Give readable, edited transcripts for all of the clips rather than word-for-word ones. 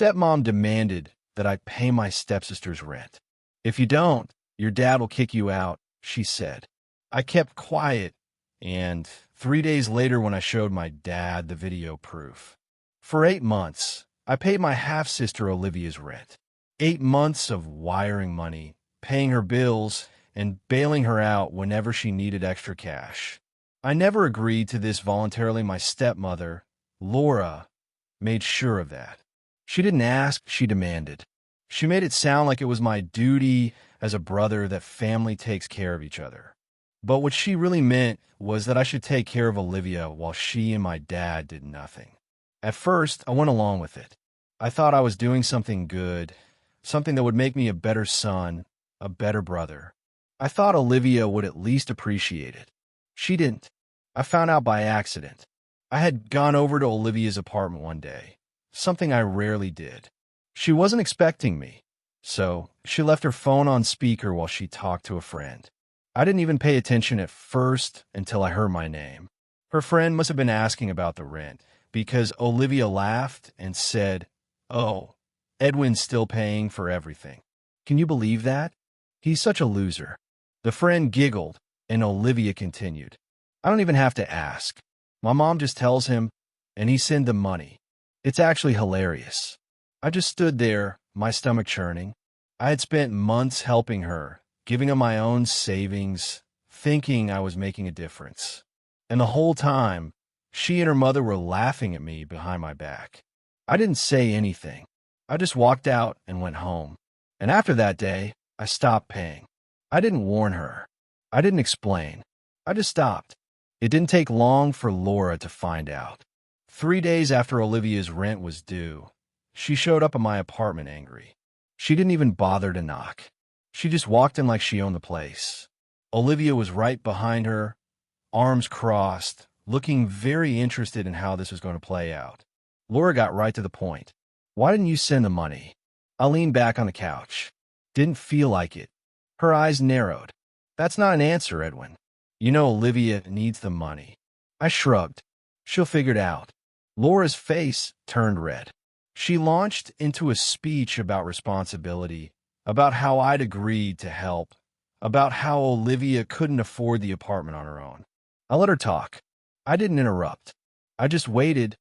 Stepmom demanded that I pay my stepsister's rent. "If you don't, your dad will kick you out," she said. I kept quiet, and 3 days later when I showed my dad the video proof. For 8 months, I paid my half-sister Olivia's rent. 8 months of wiring money, paying her bills, and bailing her out whenever she needed extra cash. I never agreed to this voluntarily. My stepmother, Laura, made sure of that. She didn't ask, she demanded. She made it sound like it was my duty as a brother that family takes care of each other. But what she really meant was that I should take care of Olivia while she and my dad did nothing. At first, I went along with it. I thought I was doing something good, something that would make me a better son, a better brother. I thought Olivia would at least appreciate it. She didn't. I found out by accident. I had gone over to Olivia's apartment one day, something I rarely did. She wasn't expecting me, so she left her phone on speaker while she talked to a friend. I didn't even pay attention at first until I heard my name. Her friend must have been asking about the rent, because Olivia laughed and said, "Oh, Edwin's still paying for everything. Can you believe that? He's such a loser." The friend giggled, and Olivia continued, "I don't even have to ask. My mom just tells him, and he sends the money. It's actually hilarious." I just stood there, my stomach churning. I had spent months helping her, giving her my own savings, thinking I was making a difference. And the whole time, she and her mother were laughing at me behind my back. I didn't say anything. I just walked out and went home. And after that day, I stopped paying. I didn't warn her. I didn't explain. I just stopped. It didn't take long for Laura to find out. 3 days after Olivia's rent was due, she showed up at my apartment angry. She didn't even bother to knock. She just walked in like she owned the place. Olivia was right behind her, arms crossed, looking very interested in how this was going to play out. Laura got right to the point. "Why didn't you send the money?" I leaned back on the couch. Didn't feel like it. Her eyes narrowed. "That's not an answer, Edwin. You know Olivia needs the money." I shrugged. "She'll figure it out." Laura's face turned red. She launched into a speech about responsibility, about how I'd agreed to help, about how Olivia couldn't afford the apartment on her own. I let her talk. I didn't interrupt. I just waited,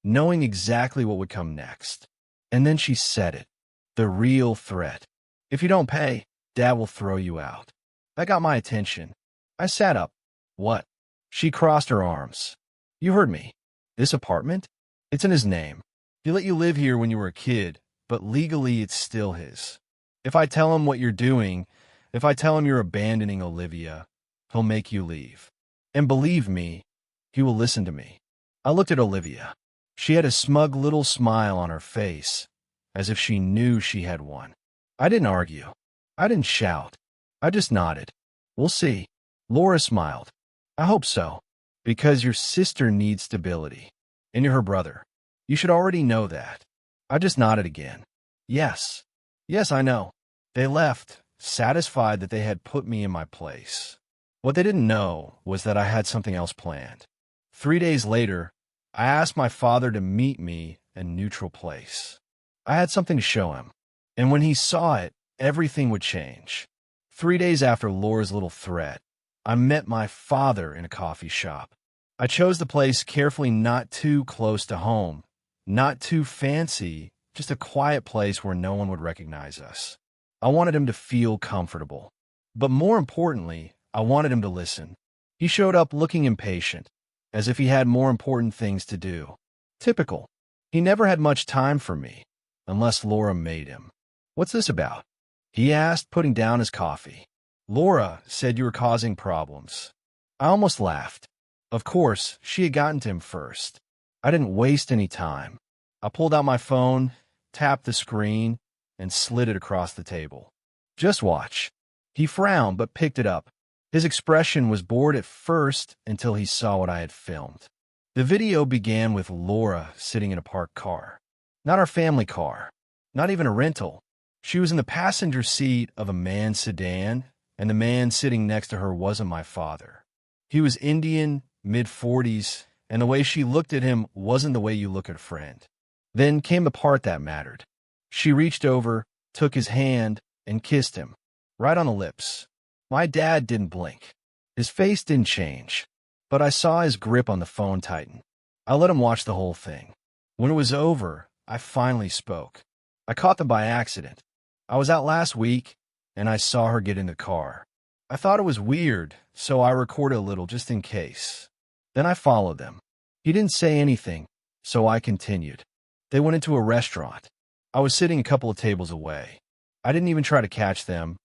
knowing exactly what would come next. And then she said it. The real threat. "If you don't pay, Dad will throw you out." That got my attention. I sat up. "What?" She crossed her arms. "You heard me. This apartment? It's in his name. He let you live here when you were a kid, but legally it's still his. If I tell him what you're doing, if I tell him you're abandoning Olivia, he'll make you leave. And believe me, he will listen to me." I looked at Olivia. She had a smug little smile on her face, as if she knew she had won. I didn't argue. I didn't shout. I just nodded. "We'll see." Laura smiled. "I hope so, because your sister needs stability. And you're her brother. You should already know that." I just nodded again. "Yes. Yes, I know." They left, satisfied that they had put me in my place. What they didn't know was that I had something else planned. 3 days later, I asked my father to meet me in a neutral place. I had something to show him. And when he saw it, everything would change. 3 days after Laura's little threat, I met my father in a coffee shop. I chose the place carefully, not too close to home, not too fancy, just a quiet place where no one would recognize us. I wanted him to feel comfortable. But more importantly, I wanted him to listen. He showed up looking impatient, as if he had more important things to do. Typical. He never had much time for me, unless Laura made him. "What's this about?" he asked, putting down his coffee. "Laura said you were causing problems." I almost laughed. Of course, she had gotten to him first. I didn't waste any time. I pulled out my phone, tapped the screen, and slid it across the table. "Just watch." He frowned but picked it up. His expression was bored at first until he saw what I had filmed. The video began with Laura sitting in a parked car. Not our family car. Not even a rental. She was in the passenger seat of a man's sedan, and the man sitting next to her wasn't my father. He was Indian, mid-40s, and the way she looked at him wasn't the way you look at a friend. Then came the part that mattered. She reached over, took his hand, and kissed him, right on the lips. My dad didn't blink. His face didn't change, but I saw his grip on the phone tighten. I let him watch the whole thing. When it was over, I finally spoke. I caught them by accident. I was out last week, and I saw her get in the car. I thought it was weird, so I recorded a little just in case. Then I followed them. He didn't say anything, so I continued. They went into a restaurant. I was sitting a couple of tables away. I didn't even try to catch them,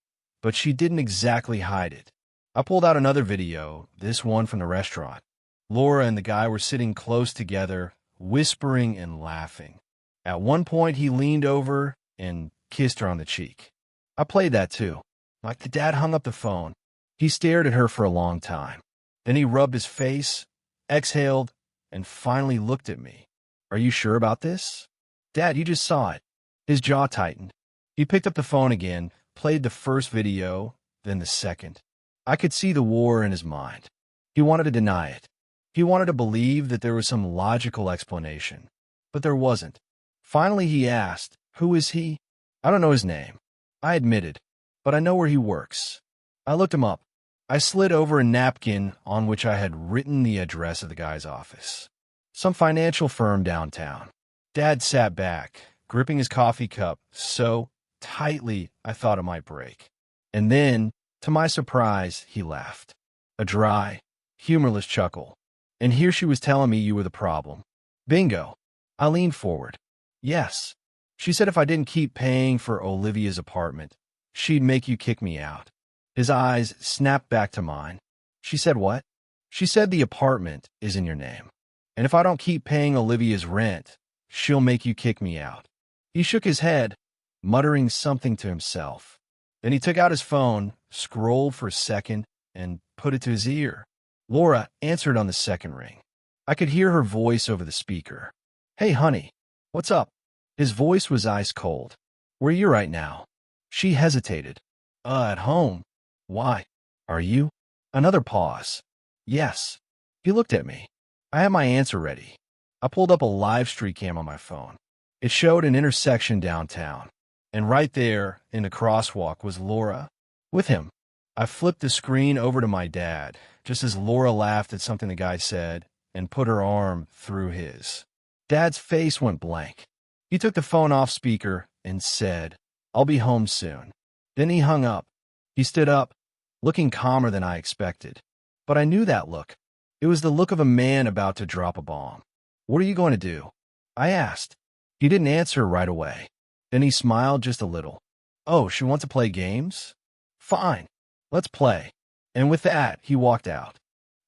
but she didn't exactly hide it. I pulled out another video, this one from the restaurant. Laura and the guy were sitting close together, whispering and laughing. At one point, he leaned over and kissed her on the cheek. I played that too. Like the dad hung up the phone. He stared at her for a long time. Then he rubbed his face, exhaled, and finally looked at me. Are you sure about this? Dad, you just saw it. His jaw tightened. He picked up the phone again, played the first video, then the second. I could see the war in his mind. He wanted to deny it. He wanted to believe that there was some logical explanation. But there wasn't. Finally, he asked, "Who is he?" "I don't know his name," I admitted, "but I know where he works." I looked him up. I slid over a napkin on which I had written the address of the guy's office. Some financial firm downtown. Dad sat back, gripping his coffee cup so tightly I thought it might break. And then, to my surprise, he laughed. A dry, humorless chuckle. "And here she was telling me you were the problem." Bingo. I leaned forward. "Yes. She said if I didn't keep paying for Olivia's apartment, she'd make you kick me out." His eyes snapped back to mine. "She said what?" "She said the apartment is in your name. And if I don't keep paying Olivia's rent, she'll make you kick me out." He shook his head, muttering something to himself. Then he took out his phone, scrolled for a second, and put it to his ear. Laura answered on the second ring. I could hear her voice over the speaker. "Hey, honey, what's up?" His voice was ice cold. "Where are you right now?" She hesitated. At home." "Why? Are you?" Another pause. "Yes." He looked at me. I had my answer ready. I pulled up a live street cam on my phone. It showed an intersection downtown, and right there, in the crosswalk, was Laura, with him. I flipped the screen over to my dad, just as Laura laughed at something the guy said, and put her arm through his. Dad's face went blank. He took the phone off speaker and said, "I'll be home soon." Then he hung up. He stood up, looking calmer than I expected. But I knew that look. It was the look of a man about to drop a bomb. "What are you going to do?" I asked. He didn't answer right away. Then he smiled just a little. "Oh, she wants to play games? Fine, let's play." And with that, he walked out.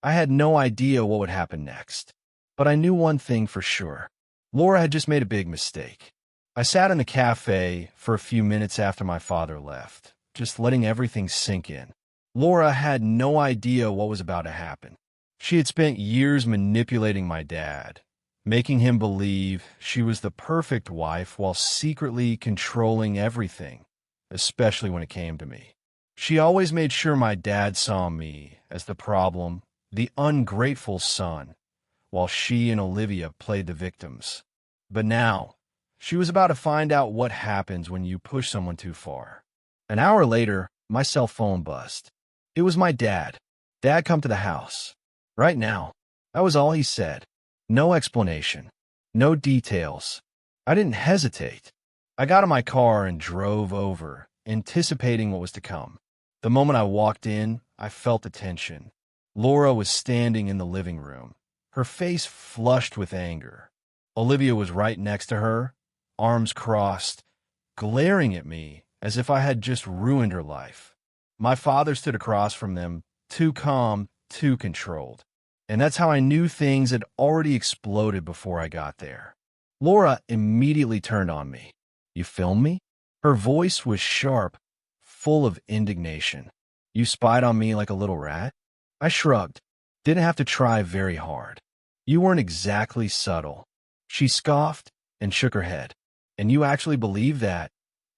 I had no idea what would happen next. But I knew one thing for sure. Laura had just made a big mistake. I sat in the cafe for a few minutes after my father left, just letting everything sink in. Laura had no idea what was about to happen. She had spent years manipulating my dad, making him believe she was the perfect wife while secretly controlling everything, especially when it came to me. She always made sure my dad saw me as the problem, the ungrateful son, while she and Olivia played the victims. But now, she was about to find out what happens when you push someone too far. An hour later, my cell phone buzzed. It was my dad. "Dad, come to the house. Right now." That was all he said. No explanation. No details. I didn't hesitate. I got in my car and drove over, anticipating what was to come. The moment I walked in, I felt the tension. Laura was standing in the living room, her face flushed with anger. Olivia was right next to her, arms crossed, glaring at me as if I had just ruined her life. My father stood across from them, too calm, too controlled. And that's how I knew things had already exploded before I got there. Laura immediately turned on me. "You filmed me?" Her voice was sharp, full of indignation. "You spied on me like a little rat?" I shrugged. Didn't have to try very hard. "You weren't exactly subtle." She scoffed and shook her head. "And you actually believe that,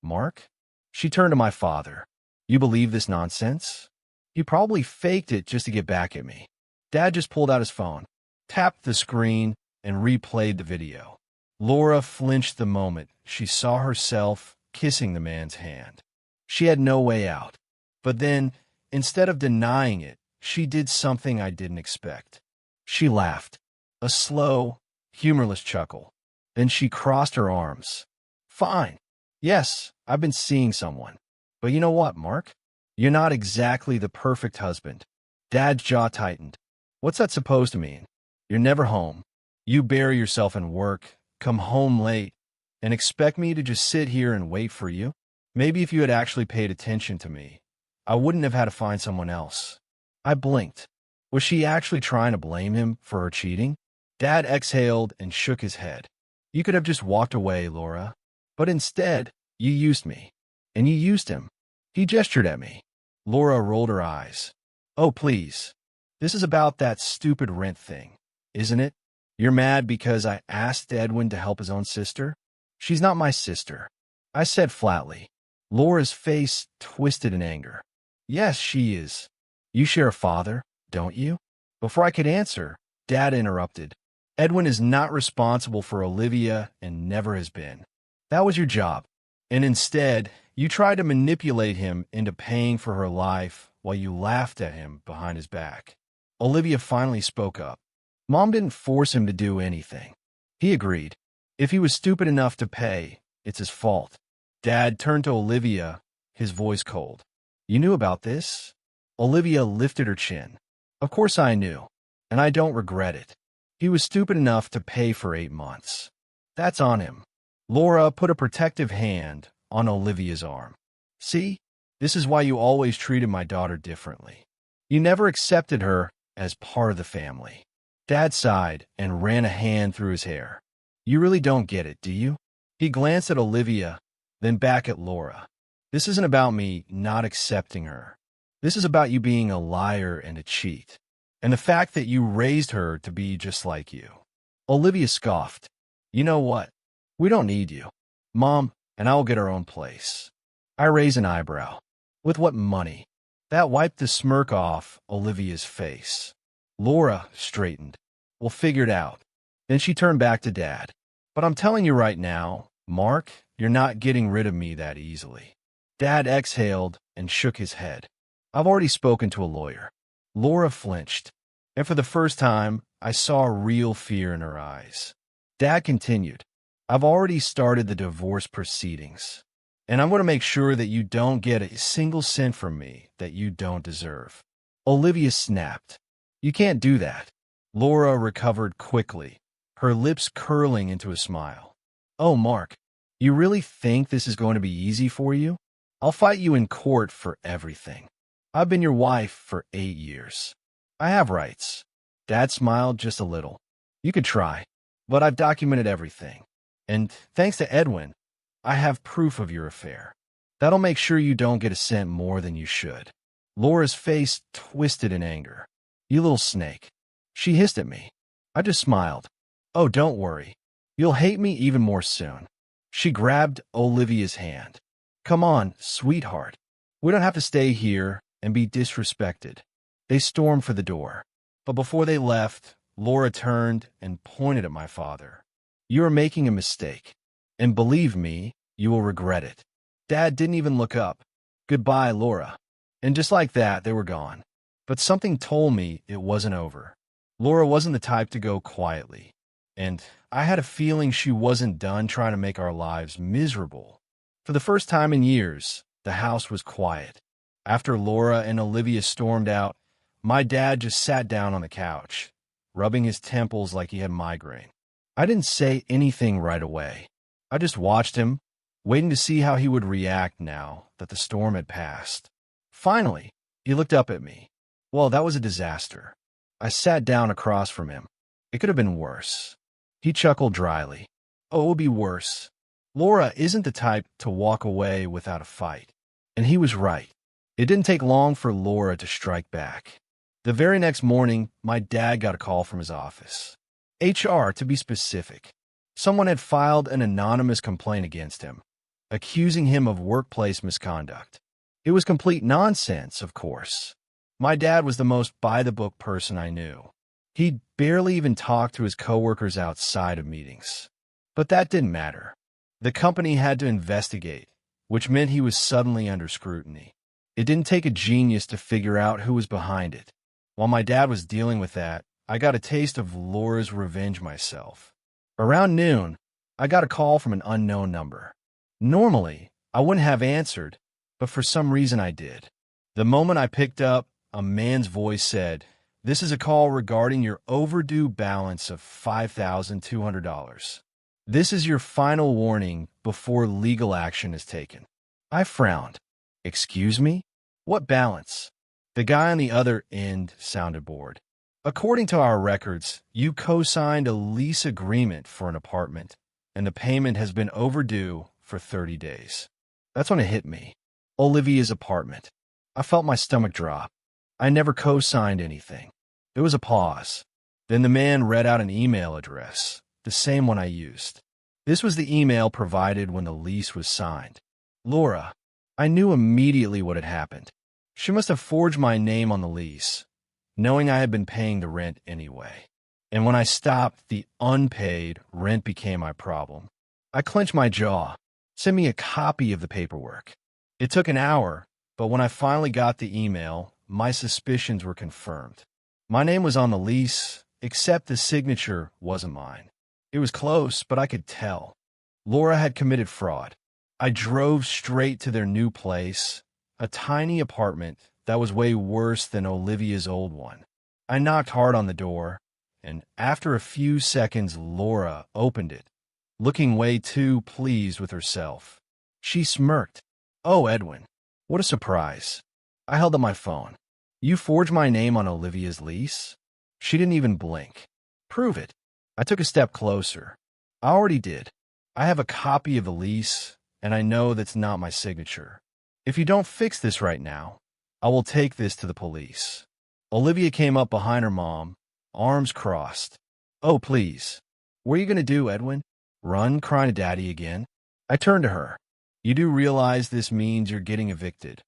Mark?" She turned to my father. "You believe this nonsense?" He probably faked it just to get back at me. Dad just pulled out his phone, tapped the screen, and replayed the video. Laura flinched the moment she saw herself kissing the man's hand. She had no way out. But then, instead of denying it, she did something I didn't expect. She laughed, a slow, humorless chuckle. Then she crossed her arms. Fine. Yes, I've been seeing someone. But you know what, Mark? You're not exactly the perfect husband. Dad's jaw tightened. What's that supposed to mean? You're never home. You bury yourself in work, come home late, and expect me to just sit here and wait for you? Maybe if you had actually paid attention to me, I wouldn't have had to find someone else. I blinked. Was she actually trying to blame him for her cheating? Dad exhaled and shook his head. You could have just walked away, Laura. But instead, you used me. And you used him. He gestured at me. Laura rolled her eyes. Oh, please. This is about that stupid rent thing, isn't it? You're mad because I asked Edwin to help his own sister? She's not my sister, I said flatly. Laura's face twisted in anger. Yes, she is. You share a father, don't you? Before I could answer, Dad interrupted. Edwin is not responsible for Olivia and never has been. That was your job. And instead, you tried to manipulate him into paying for her life while you laughed at him behind his back. Olivia finally spoke up. Mom didn't force him to do anything. He agreed. If he was stupid enough to pay, it's his fault. Dad turned to Olivia, his voice cold. You knew about this? Olivia lifted her chin. Of course I knew, and I don't regret it. He was stupid enough to pay for 8 months. That's on him. Laura put a protective hand on Olivia's arm. See, this is why you always treated my daughter differently. You never accepted her as part of the family. Dad sighed and ran a hand through his hair. You really don't get it, do you? He glanced at Olivia, then back at Laura. This isn't about me not accepting her. This is about you being a liar and a cheat, and the fact that you raised her to be just like you. Olivia scoffed. You know what? We don't need you. Mom and I will get our own place. I raised an eyebrow. With what money? That wiped the smirk off Olivia's face. Laura straightened. We'll figure it out. Then she turned back to Dad. But I'm telling you right now, Mark, you're not getting rid of me that easily. Dad exhaled and shook his head. I've already spoken to a lawyer. Laura flinched, and for the first time, I saw real fear in her eyes. Dad continued. I've already started the divorce proceedings, and I'm going to make sure that you don't get a single cent from me that you don't deserve. Olivia snapped. You can't do that. Laura recovered quickly, her lips curling into a smile. Oh, Mark, you really think this is going to be easy for you? I'll fight you in court for everything. I've been your wife for 8 years. I have rights. Dad smiled just a little. You could try, but I've documented everything. And thanks to Edwin, I have proof of your affair. That'll make sure you don't get a cent more than you should. Laura's face twisted in anger. You little snake. She hissed at me. I just smiled. Oh, don't worry. You'll hate me even more soon. She grabbed Olivia's hand. Come on, sweetheart. We don't have to stay here and be disrespected. They stormed for the door. But before they left, Laura turned and pointed at my father. You are making a mistake. And believe me, you will regret it. Dad didn't even look up. Goodbye, Laura. And just like that, they were gone. But something told me it wasn't over. Laura wasn't the type to go quietly. And I had a feeling she wasn't done trying to make our lives miserable. For the first time in years, the house was quiet. After Laura and Olivia stormed out, my dad just sat down on the couch, rubbing his temples like he had migraine. I didn't say anything right away. I just watched him, waiting to see how he would react now that the storm had passed. Finally, he looked up at me. Well, that was a disaster. I sat down across from him. It could have been worse. He chuckled dryly. Oh, it would be worse. Laura isn't the type to walk away without a fight. And he was right. It didn't take long for Laura to strike back. The very next morning, my dad got a call from his office. HR, to be specific. Someone had filed an anonymous complaint against him, accusing him of workplace misconduct. It was complete nonsense, of course. My dad was the most by-the-book person I knew. He'd barely even talk to his coworkers outside of meetings. But that didn't matter. The company had to investigate, which meant he was suddenly under scrutiny. It didn't take a genius to figure out who was behind it. While my dad was dealing with that, I got a taste of Laura's revenge myself. Around noon, I got a call from an unknown number. Normally, I wouldn't have answered, but for some reason I did. The moment I picked up, a man's voice said, "This is a call regarding your overdue balance of $5,200. This is your final warning before legal action is taken." I frowned. "Excuse me? What balance?" The guy on the other end sounded bored. "According to our records, you co-signed a lease agreement for an apartment, and the payment has been overdue for 30 days. That's when it hit me. Olivia's apartment. I felt my stomach drop. I never co-signed anything. There was a pause. Then the man read out an email address, the same one I used. This was the email provided when the lease was signed. Laura. I knew immediately what had happened. She must have forged my name on the lease, knowing I had been paying the rent anyway. And when I stopped, the unpaid rent became my problem. I clenched my jaw. Send me a copy of the paperwork. It took an hour, but when I finally got the email, my suspicions were confirmed. My name was on the lease, except the signature wasn't mine. It was close, but I could tell. Laura had committed fraud. I drove straight to their new place, a tiny apartment that was way worse than Olivia's old one. I knocked hard on the door, and after a few seconds, Laura opened it, looking way too pleased with herself. She smirked. "Oh, Edwin, what a surprise." I held up my phone. "You forged my name on Olivia's lease?" She didn't even blink. "Prove it." I took a step closer. "I already did. I have a copy of the lease, and I know that's not my signature. If you don't fix this right now, I will take this to the police." Olivia came up behind her mom, arms crossed. "Oh, please. What are you going to do, Edwin? Run crying to Daddy again?" I turned to her. "You do realize this means you're getting evicted,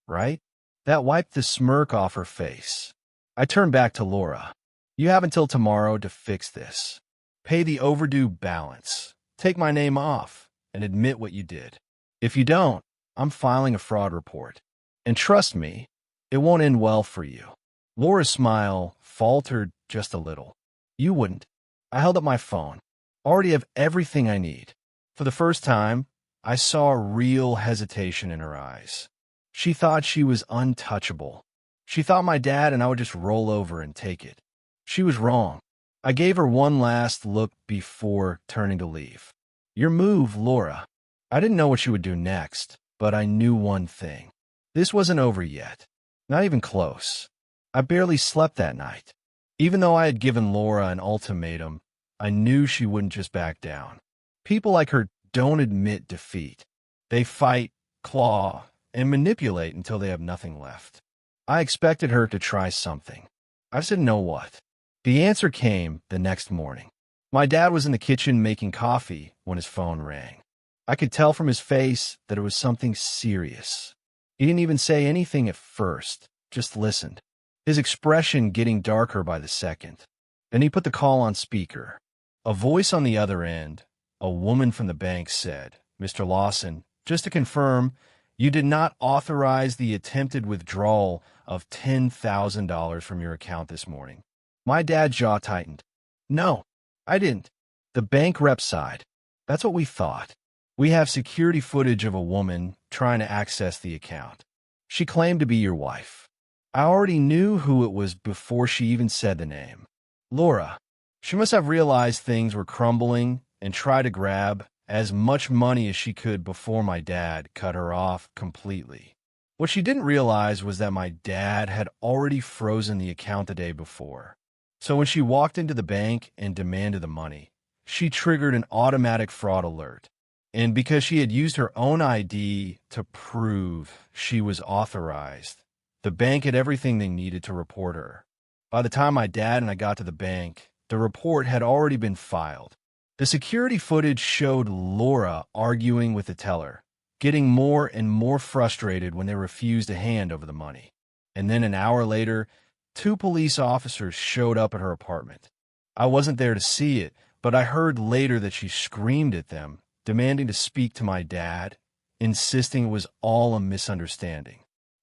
right?" That wiped the smirk off her face. I turned back to Laura. "You have until tomorrow to fix this. Pay the overdue balance. Take my name off and admit what you did. If you don't, I'm filing a fraud report. And trust me, it won't end well for you." Laura's smile faltered just a little. "You wouldn't." I held up my phone. "I already have everything I need." For the first time, I saw a real hesitation in her eyes. She thought she was untouchable. She thought my dad and I would just roll over and take it. She was wrong. I gave her one last look before turning to leave. "Your move, Laura." I didn't know what she would do next, but I knew one thing. This wasn't over yet. Not even close. I barely slept that night. Even though I had given Laura an ultimatum, I knew she wouldn't just back down. People like her don't admit defeat. They fight, claw, and manipulate until they have nothing left. I expected her to try something. I just didn't know what. The answer came the next morning. My dad was in the kitchen making coffee when his phone rang. I could tell from his face that it was something serious. He didn't even say anything at first, just listened, his expression getting darker by the second. Then he put the call on speaker. A voice on the other end, a woman from the bank, said, "Mr. Lawson, just to confirm, you did not authorize the attempted withdrawal of $10,000 from your account this morning." My dad's jaw tightened. "No, I didn't." The bank rep sighed. "That's what we thought. We have security footage of a woman trying to access the account. She claimed to be your wife. I already knew who it was before she even said the name. Laura. She must have realized things were crumbling and tried to grab as much money as she could before my dad cut her off completely. What she didn't realize was that my dad had already frozen the account the day before. So when she walked into the bank and demanded the money, she triggered an automatic fraud alert. And because she had used her own ID to prove she was authorized, the bank had everything they needed to report her. By the time my dad and I got to the bank, the report had already been filed. The security footage showed Laura arguing with the teller, getting more and more frustrated when they refused to hand over the money. And then an hour later, 2 police officers showed up at her apartment. I wasn't there to see it, but I heard later that she screamed at them, demanding to speak to my dad, insisting it was all a misunderstanding.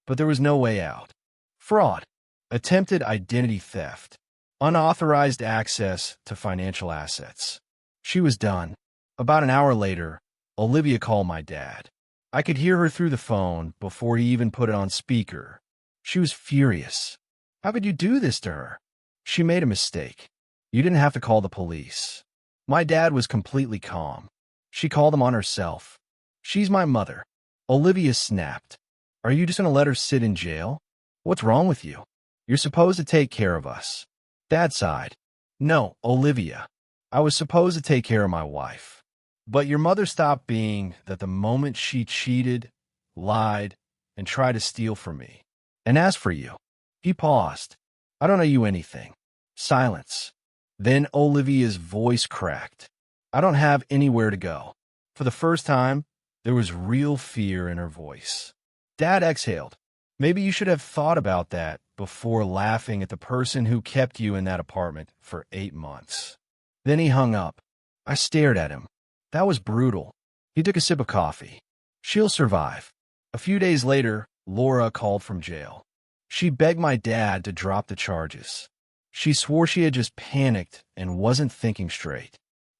But there was no way out. Fraud, attempted identity theft, unauthorized access to financial assets. She was done. About an hour later, Olivia called my dad. I could hear her through the phone before he even put it on speaker. She was furious. How could you do this to her? She made a mistake. You didn't have to call the police. My dad was completely calm. She called them on herself. She's my mother. Olivia snapped. Are you just going to let her sit in jail? What's wrong with you? You're supposed to take care of us. Dad sighed. No, Olivia. I was supposed to take care of my wife. But your mother stopped being that the moment she cheated, lied, and tried to steal from me. And as for you, he paused. I don't owe you anything. Silence. Then Olivia's voice cracked. I don't have anywhere to go. For the first time, there was real fear in her voice. Dad exhaled. Maybe you should have thought about that before laughing at the person who kept you in that apartment for 8 months. Then he hung up. I stared at him. That was brutal. He took a sip of coffee. She'll survive. A few days later, Laura called from jail. She begged my dad to drop the charges. She swore she had just panicked and wasn't thinking straight.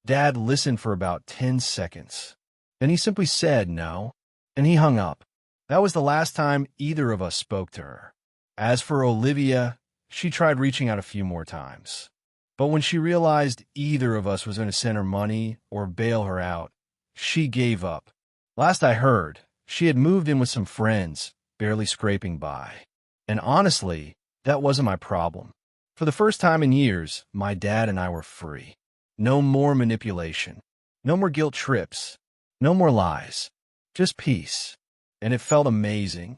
Dad listened for about 10 seconds. Then he simply said no, and he hung up. That was the last time either of us spoke to her. As for Olivia, she tried reaching out a few more times. But when she realized either of us was going to send her money or bail her out, she gave up. Last I heard, she had moved in with some friends, barely scraping by. And honestly, that wasn't my problem. For the first time in years, my dad and I were free. No more manipulation. No more guilt trips. No more lies. Just peace. And it felt amazing.